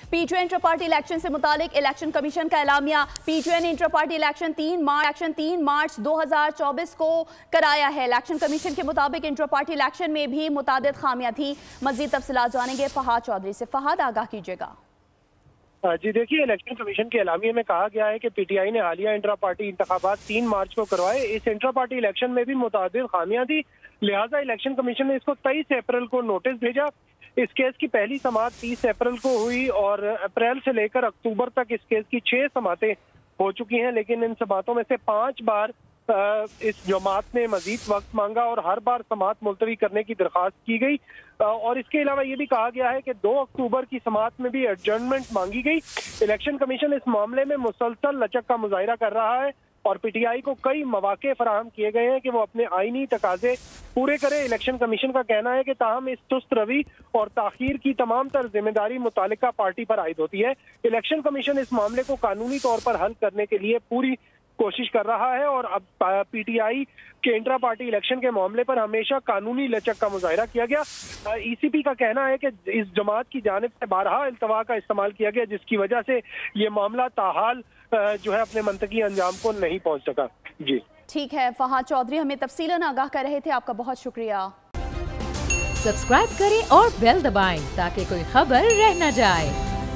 P2 inter party election से मुतालिक election commission का एलामिया। P2 ने इंटर पार्टी इलेक्शन 3 मार्च 2024 को कराया है। इलेक्शन कमीशन के मुताबिक इंटर पार्टी इलेक्शन में भी मुतादिद खामियां थी। मजीद तफसीलात जानेंगे फहाद चौधरी से। फहाद, आगाह कीजिएगा। जी देखिए, इलेक्शन कमीशन के एलामिया में कहा गया है कि पीटीआई ने हालिया इंट्रा पार्टी इंतखाबात 3 मार्च को करवाए। इस इंट्रा पार्टी इलेक्शन में भी मुतादिद खामियां थी, लिहाजा इलेक्शन कमीशन ने इसको 23 अप्रैल को नोटिस भेजा। इस केस की पहली समाअत 30 अप्रैल को हुई और अप्रैल से लेकर अक्टूबर तक इस केस की 6 समाअतें हो चुकी हैं, लेकिन इन समाअतों में से 5 बार इस जमात ने मजीद वक्त मांगा और हर बार समाअत मुलतवी करने की दरख्वास्त की गई। और इसके अलावा ये भी कहा गया है कि 2 अक्टूबर की समाअत में भी एडजर्नमेंट मांगी गई। इलेक्शन कमीशन इस मामले में मुसलसल लचक का मुजाहिरा कर रहा है और पीटीआई को कई मौके फराहम किए गए हैं कि वो अपने आईनी तकाजे पूरे करे। इलेक्शन कमीशन का कहना है कि ताहम इस सुस्त रवि और ताखीर की तमाम तर जिम्मेदारी मुतालिका पार्टी पर आयद होती है। इलेक्शन कमीशन इस मामले को कानूनी तौर पर हल करने के लिए पूरी कोशिश कर रहा है और अब पीटीआई के इंट्रा पार्टी इलेक्शन के मामले पर हमेशा कानूनी लचक का मुजाहिरा किया गया। ईसीपी का कहना है कि इस जमात की जानिब से बारहा इल्तवा का इस्तेमाल किया गया, जिसकी वजह से ये मामला ताहाल जो है अपने मंतकी अंजाम को नहीं पहुंच सका। जी ठीक है, फहाद चौधरी हमें तफसीलन आगाह कर रहे थे, आपका बहुत शुक्रिया। सब्सक्राइब करें और बेल दबाएं ताकि कोई खबर रह न जाए।